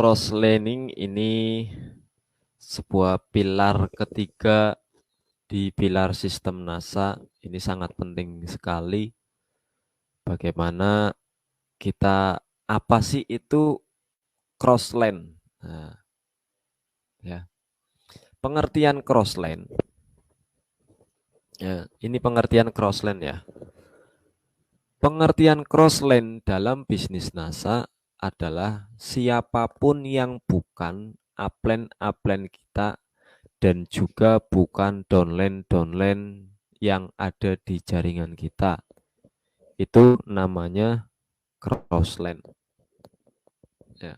cross learning ini sebuah pilar ketiga di pilar sistem NASA. Ini sangat penting sekali. Bagaimana kita, apa sih itu cross learn? Nah, ya. Pengertian cross learn. Ya, ini pengertian cross learn ya. Pengertian cross learn dalam bisnis NASA adalah siapapun yang bukan upline kita dan juga bukan downline yang ada di jaringan kita. Itu namanya cross learn. Ya.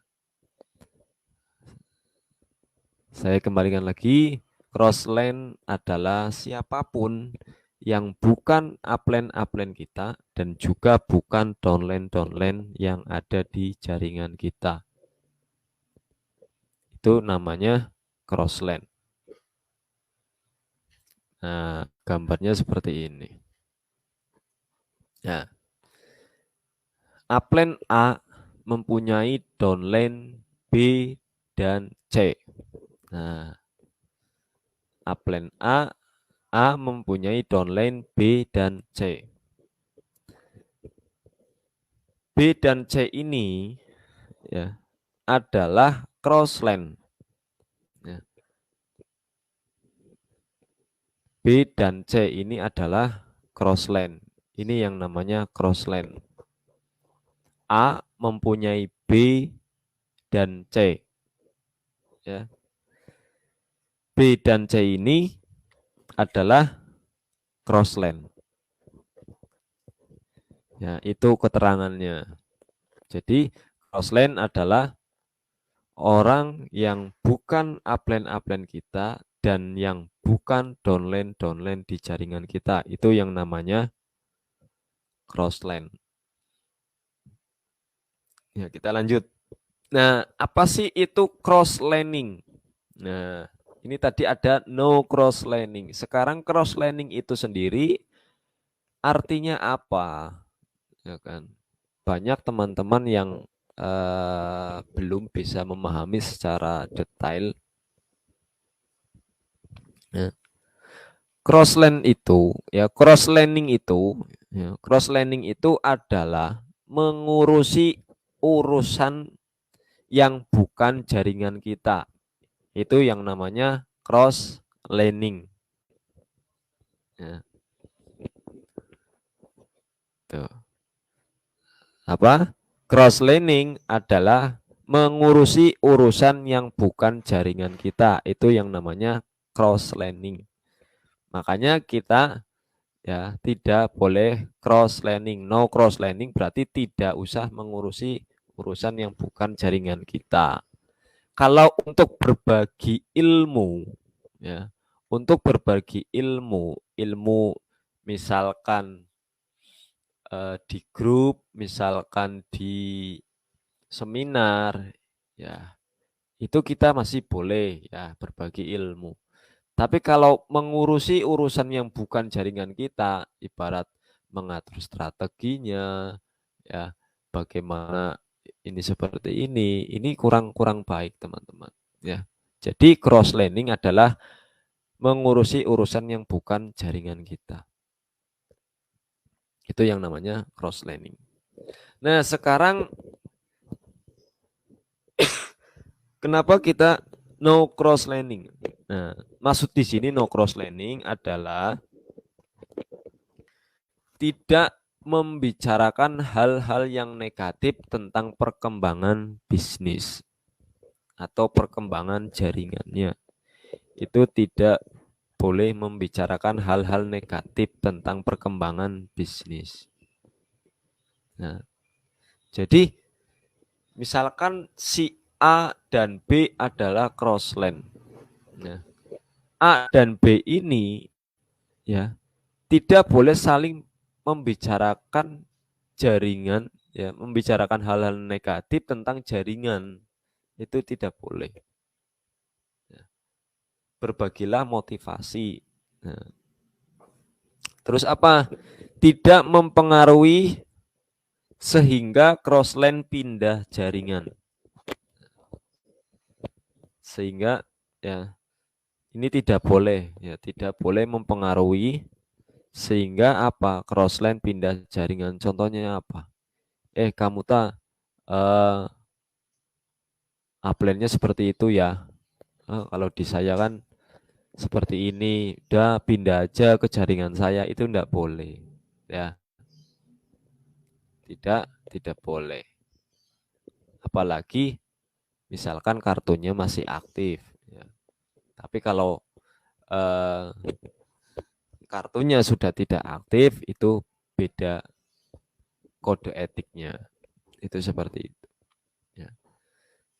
Saya kembalikan lagi, cross learn adalah siapapun yang bukan upline kita dan juga bukan downline yang ada di jaringan kita. Itu namanya cross learn. Nah, gambarnya seperti ini. Ya. Upline A mempunyai downline B dan C. Nah, upline A mempunyai downline B dan C. B dan C ini ya adalah cross learn. Ya. B dan C ini adalah cross learn. Ini yang namanya cross learn. A mempunyai B dan C. Ya. B dan C ini adalah cross learn. Ya, itu keterangannya. Jadi cross learn adalah orang yang bukan upline kita dan yang bukan downline di jaringan kita. Itu yang namanya cross learn. Ya, kita lanjut. Nah, apa sih itu cross learning? Nah, ini tadi ada no cross learning. Sekarang cross learning itu sendiri artinya apa? Ya kan? Banyak teman-teman yang belum bisa memahami secara detail. Ya. Cross learning itu adalah mengurusi urusan yang bukan jaringan kita. Itu yang namanya cross learning. Ya. Tuh. Apa? Cross learning adalah mengurusi urusan yang bukan jaringan kita. Itu yang namanya cross learning. Makanya kita ya tidak boleh cross learning. No cross learning berarti tidak usah mengurusi urusan yang bukan jaringan kita. Kalau untuk berbagi ilmu ya, untuk berbagi ilmu misalkan di grup, misalkan di seminar ya, itu kita masih boleh ya berbagi ilmu. Tapi kalau mengurusi urusan yang bukan jaringan kita, ibarat mengatur strateginya, ya bagaimana ini seperti ini kurang baik teman-teman. Ya, jadi cross learning adalah mengurusi urusan yang bukan jaringan kita. Itu yang namanya cross learning. Nah sekarang kenapa kita no cross learning? Nah, maksud di sini no cross learning adalah tidak membicarakan hal-hal yang negatif tentang perkembangan bisnis atau perkembangan jaringannya. Itu tidak boleh membicarakan hal-hal negatif tentang perkembangan bisnis. Nah, jadi misalkan si A dan B adalah cross learn. Nah, A dan B ini ya tidak boleh saling membicarakan jaringan, ya, membicarakan hal-hal negatif tentang jaringan, itu tidak boleh. Ya. Berbagilah motivasi. Nah. Terus apa? Tidak mempengaruhi sehingga crossline pindah jaringan. sehingga ya ini tidak boleh mempengaruhi sehingga apa? Crossline pindah jaringan. Contohnya apa? Kamu upline-nya seperti itu ya. Kalau di saya kan seperti ini, udah pindah aja ke jaringan saya, itu enggak boleh. Ya, tidak boleh. Apalagi misalkan kartunya masih aktif ya. Tapi kalau kartunya sudah tidak aktif, itu beda kode etiknya. Itu seperti itu.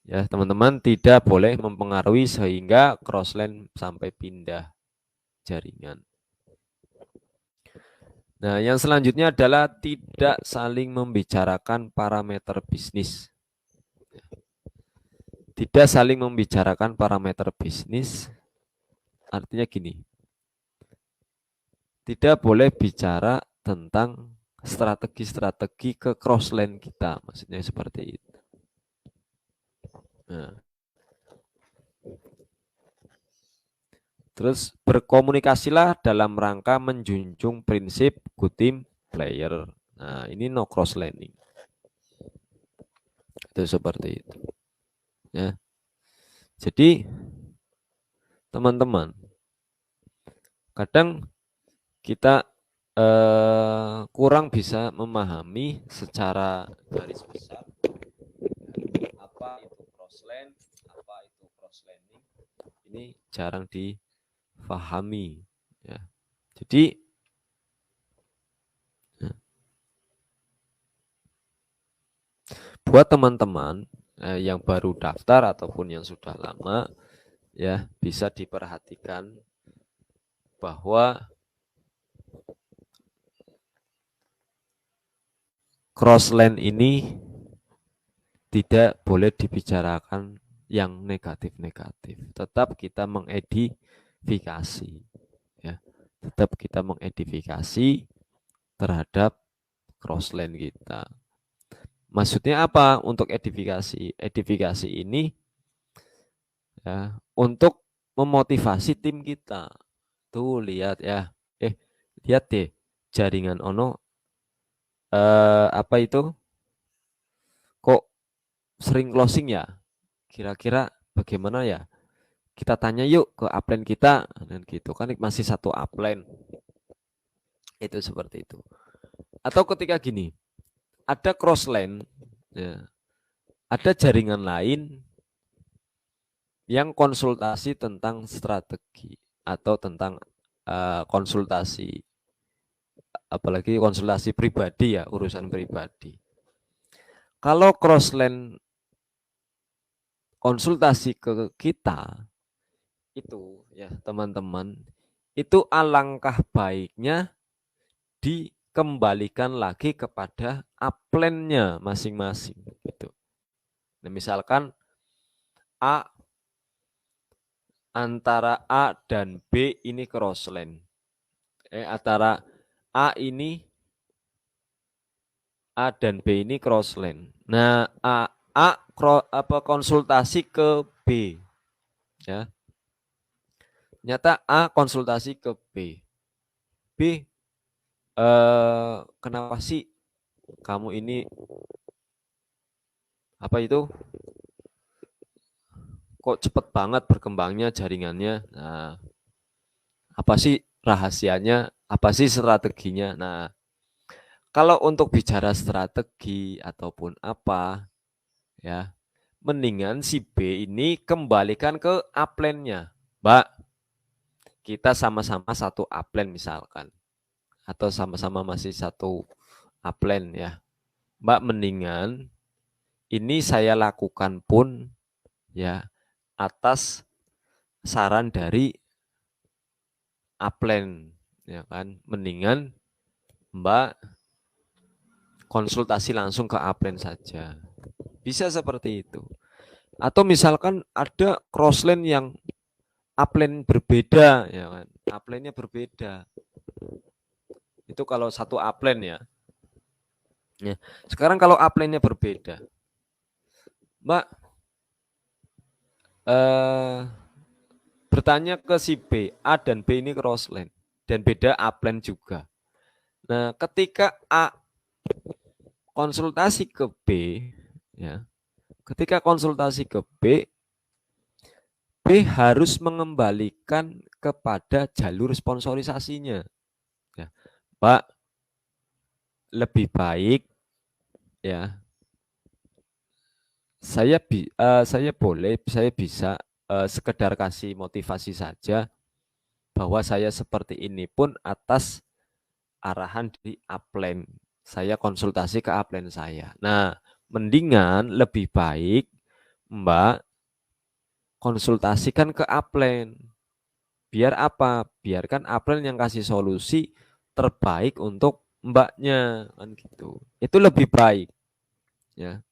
Ya, teman-teman tidak boleh mempengaruhi sehingga crossline sampai pindah jaringan. Nah, yang selanjutnya adalah tidak saling membicarakan parameter bisnis. Tidak saling membicarakan parameter bisnis, artinya gini, tidak boleh bicara tentang strategi-strategi ke crossline kita, maksudnya seperti itu. Nah, terus berkomunikasilah dalam rangka menjunjung prinsip good team player. Nah, ini no crosslining. Itu seperti itu. Ya. Jadi teman-teman, kadang kita kurang bisa memahami secara garis besar apa itu crossline, apa itu crosslining. Ini jarang difahami. Ya. Jadi buat teman-teman yang baru daftar ataupun yang sudah lama, ya bisa diperhatikan bahwa crossline ini tidak boleh dibicarakan yang negatif-negatif. Tetap kita mengedifikasi, ya. Tetap kita mengedifikasi terhadap crossline kita. Maksudnya apa untuk edifikasi? Edifikasi ini ya untuk memotivasi tim kita. Tuh lihat ya, lihat deh jaringan Ono apa itu? Kok sering closing ya? Kira-kira bagaimana ya? Kita tanya yuk ke upline kita dan gitu kan masih satu upline. Itu seperti itu. Atau ketika gini, ada crossline ya, ada jaringan lain yang konsultasi tentang strategi atau tentang konsultasi, apalagi konsultasi pribadi ya, urusan pribadi. Kalau crossline konsultasi ke kita, itu ya teman-teman, itu alangkah baiknya dikembalikan lagi kepada upline-nya masing-masing. Gitu. Nah, misalkan antara A dan B ini crossline. Antara A dan B ini crossline. Nah, konsultasi ke B. Ya. Nyata A konsultasi ke B. B, kenapa sih kamu ini apa itu? Kok cepet banget berkembangnya jaringannya? Nah, apa sih rahasianya? Apa sih strateginya? Nah, kalau untuk bicara strategi ataupun apa, ya, mendingan si B ini kembalikan ke upline-nya. Mbak, kita sama-sama satu upline misalkan. Atau sama-sama masih satu upline ya. Mbak, mendingan ini saya lakukan pun ya atas saran dari upline ya kan. Mendingan Mbak konsultasi langsung ke upline saja. Bisa seperti itu. Atau misalkan ada crossline yang upline berbeda ya kan. Upline-nya berbeda. Itu kalau satu upline ya. Ya. Sekarang kalau upline-nya berbeda. Mbak, bertanya ke si B, A dan B ini crossline dan beda upline juga. Nah, ketika A konsultasi ke B, ya, ketika konsultasi ke B harus mengembalikan kepada jalur sponsorisasinya. Ya, Pak, lebih baik ya saya bisa sekedar kasih motivasi saja bahwa saya seperti ini pun atas arahan di upline. Saya konsultasi ke upline saya. Nah, mendingan lebih baik Mbak konsultasikan ke upline. Biar apa? Biarkan upline yang kasih solusi terbaik untuk Mbaknya kan gitu. Itu lebih baik ya.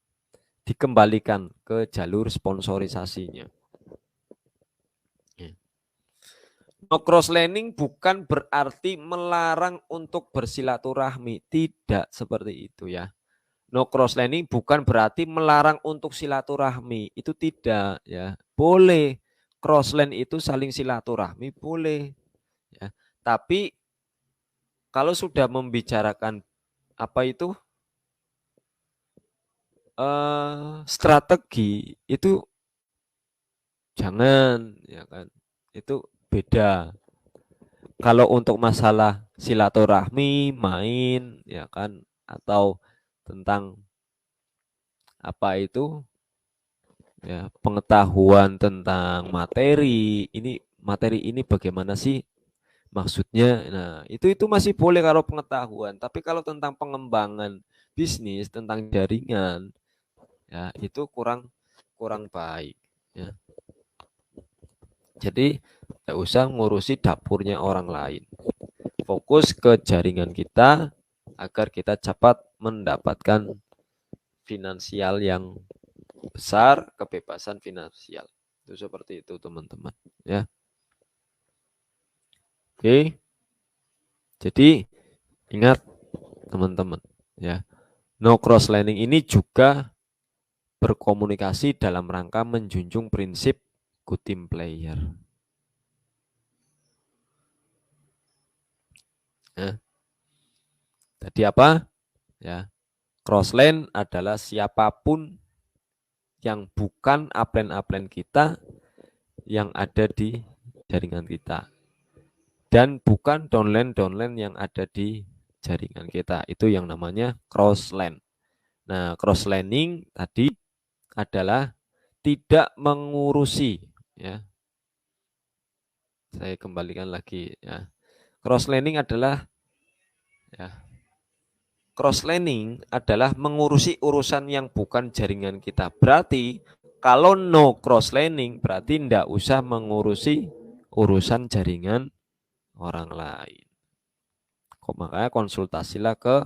Dikembalikan ke jalur sponsorisasinya. No cross lining bukan berarti melarang untuk bersilaturahmi, tidak seperti itu ya. No cross lining bukan berarti melarang untuk silaturahmi, itu tidak ya. Boleh cross line itu saling silaturahmi boleh ya. Tapi kalau sudah membicarakan apa itu strategi itu jangan ya kan. Itu beda. Kalau untuk masalah silaturahmi, main ya kan atau tentang apa itu ya pengetahuan tentang materi ini bagaimana sih maksudnya. Nah, itu masih boleh kalau pengetahuan, tapi kalau tentang pengembangan bisnis, tentang jaringan ya itu kurang kurang baik ya. Jadi tidak usah ngurusi dapurnya orang lain. Fokus ke jaringan kita agar kita cepat mendapatkan finansial yang besar, kebebasan finansial. Itu seperti itu teman-teman ya. Oke. Jadi ingat teman-teman ya. No cross lining ini juga berkomunikasi dalam rangka menjunjung prinsip good team player. Ya. Tadi apa? Ya. Crossline adalah siapapun yang bukan upline-upline kita yang ada di jaringan kita. Dan bukan downline-downline yang ada di jaringan kita. Itu yang namanya crossline. Nah, crosslining tadi adalah tidak mengurusi ya. Saya kembalikan lagi ya. Crosslining adalah ya. Crosslining adalah mengurusi urusan yang bukan jaringan kita. Berarti kalau no crosslining berarti tidak usah mengurusi urusan jaringan orang lain. Kok makanya konsultasilah ke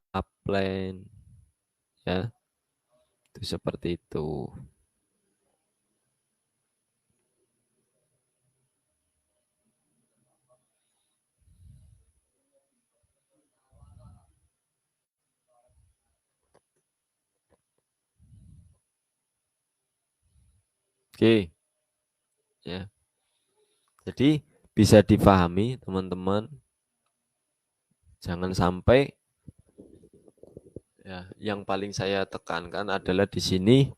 upline ya. Itu seperti itu. Oke, ya. Jadi bisa dipahami teman-teman. Jangan sampai ya, yang paling saya tekankan adalah di sini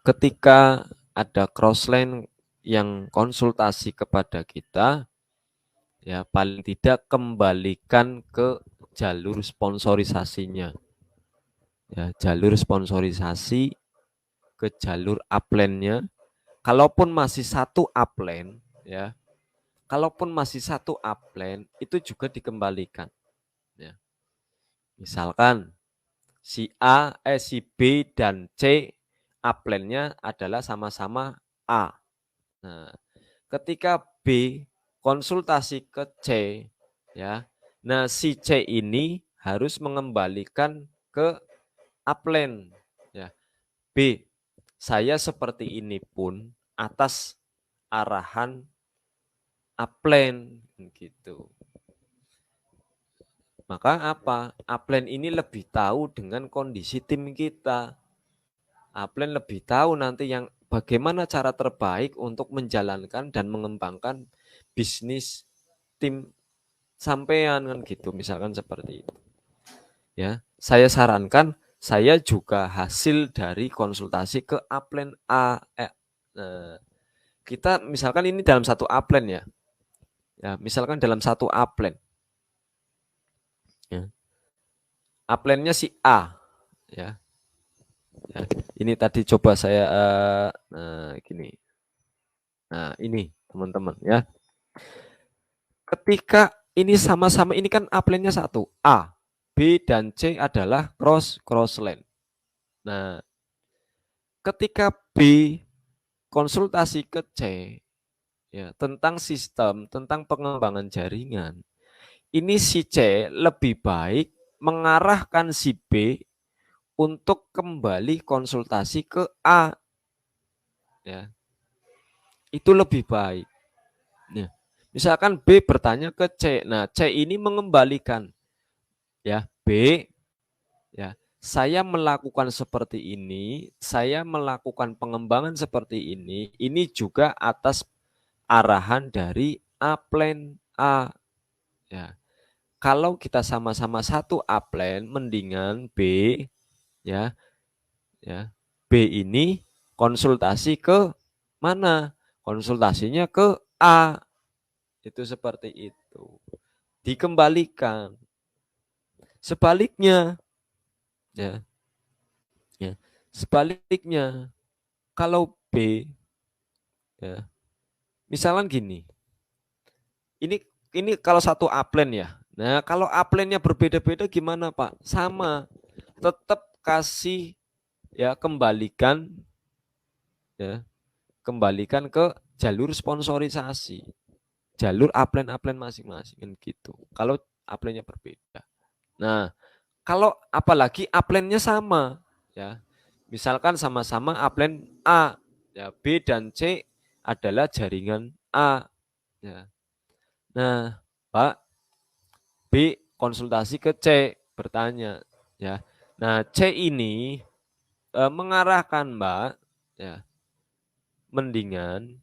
ketika ada crossline yang konsultasi kepada kita, ya paling tidak kembalikan ke jalur sponsorisasinya. Ya, jalur sponsorisasi ke jalur upline-nya. Kalaupun masih satu upline, ya, kalaupun masih satu upline itu juga dikembalikan. Ya. Misalkan si B dan C upline-nya adalah sama-sama A. Nah, ketika B konsultasi ke C, ya, nah si C ini harus mengembalikan ke upline. Ya. B, saya seperti ini pun atas arahan upline gitu. Maka apa? Upline ini lebih tahu dengan kondisi tim kita. Upline lebih tahu nanti yang bagaimana cara terbaik untuk menjalankan dan mengembangkan bisnis tim sampean kan gitu, misalkan seperti itu. Ya, saya sarankan saya juga hasil dari konsultasi ke upline A. Nah, kita misalkan ini dalam satu upline ya. Ya, misalkan dalam satu upline. Ya. Upline-nya si A ya. Ya, ini tadi coba saya gini. Nah, ini teman-teman ya. Ketika ini sama-sama ini kan upline-nya satu, A, B dan C adalah cross-line. Nah, ketika B konsultasi ke C ya tentang sistem, tentang pengembangan jaringan, ini si C lebih baik mengarahkan si B untuk kembali konsultasi ke A. Ya, itu lebih baik. Ya. Misalkan B bertanya ke C, nah C ini mengembalikan ya B ya. Saya melakukan seperti ini, saya melakukan pengembangan seperti ini juga atas arahan dari upline A. Ya. Kalau kita sama-sama satu upline, mendingan B ya, ya. B ini konsultasi ke mana? Konsultasinya ke A. Itu seperti itu. Dikembalikan. Sebaliknya, ya, ya. Sebaliknya, kalau B, ya, misalnya gini, ini kalau satu upline ya. Nah, kalau upline-nya berbeda-beda gimana Pak? Sama, tetap kasih ya ya, kembalikan ke jalur sponsorisasi, jalur upline-upline masing-masing kan gitu. Kalau upline-nya berbeda. Nah, kalau apalagi upline-nya sama, ya, misalkan sama-sama upline A, ya B dan C adalah jaringan A, ya. Nah, Pak B konsultasi ke C, bertanya, ya. Nah, C ini mengarahkan Mbak, ya, mendingan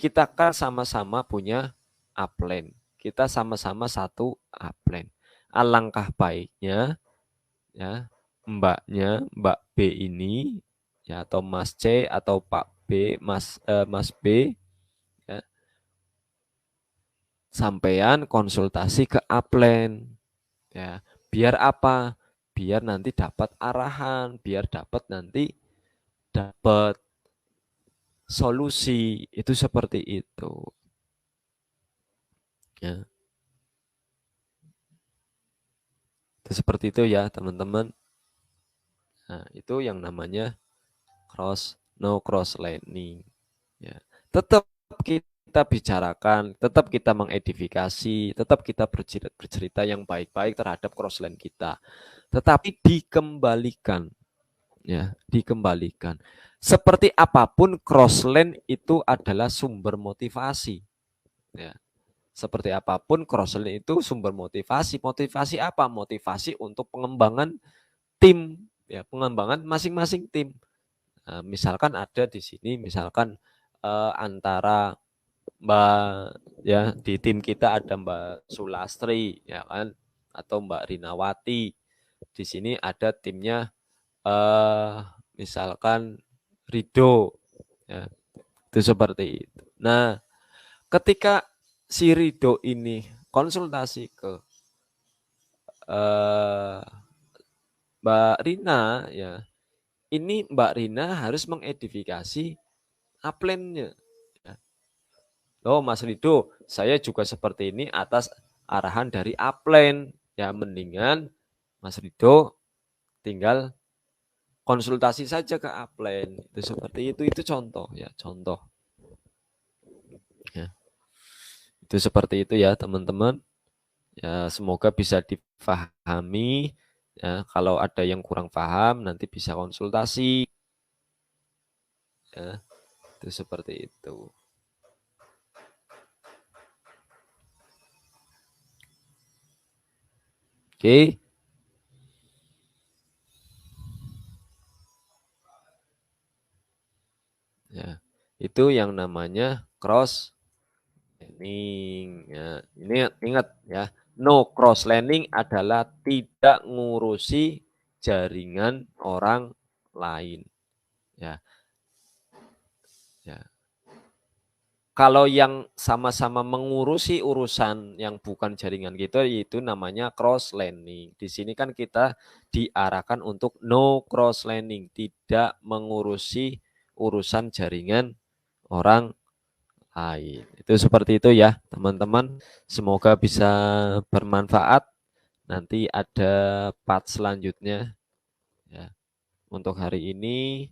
kita kan sama-sama punya upline. Kita sama-sama satu upline. Alangkah baiknya ya Mbak B ini ya atau Mas C atau Pak B, Mas B ya, sampean konsultasi ke upline ya. Biar apa? Biar nanti dapat arahan, biar dapat solusi, itu seperti itu. Ya. Itu seperti itu ya, teman-teman. Nah, itu yang namanya cross lining. Ya. Tetap kita bicarakan, tetap kita mengedifikasi, tetap kita bercerita yang baik-baik terhadap crossline kita. Tetapi dikembalikan, ya, dikembalikan. Seperti apapun crossline itu adalah sumber motivasi. Ya. Seperti apapun crossline itu sumber motivasi. Motivasi apa? Motivasi untuk pengembangan tim, ya, pengembangan masing-masing tim. Nah, misalkan ada di sini, misalkan antara Mbak ya di tim kita ada Mbak Sulastri ya kan atau Mbak Rinawati. Di sini ada timnya misalkan Rido ya. Itu seperti itu. Nah, ketika si Rido ini konsultasi ke eh, Mbak Rina ya, ini Mbak Rina harus mengedifikasi upline-nya. Ya. Oh Mas Rido, saya juga seperti ini atas arahan dari upline. Ya mendingan Mas Rido tinggal konsultasi saja ke upline. Itu seperti itu contoh ya, contoh. Ya. Itu seperti itu ya teman-teman. Ya semoga bisa difahami. Ya, kalau ada yang kurang paham nanti bisa konsultasi. Ya, itu seperti itu. Oke. itu yang namanya cross learning. Ya, ini ingat ya, no cross learning adalah tidak ngurusi jaringan orang lain. Ya, ya. Kalau yang sama-sama mengurusi urusan yang bukan jaringan kita, itu namanya cross learning. Di sini kan kita diarahkan untuk no cross learning, tidak mengurusi urusan jaringan orang lain. Itu seperti itu ya, teman-teman. Semoga bisa bermanfaat. Nanti ada part selanjutnya. Ya. Untuk hari ini,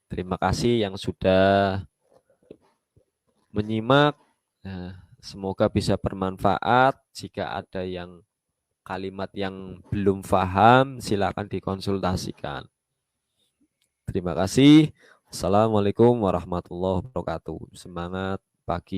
terima kasih yang sudah menyimak. Nah, semoga bisa bermanfaat. Jika ada yang kalimat yang belum paham, silakan dikonsultasikan. Terima kasih. Assalamualaikum warahmatullahi wabarakatuh. Semangat pagi.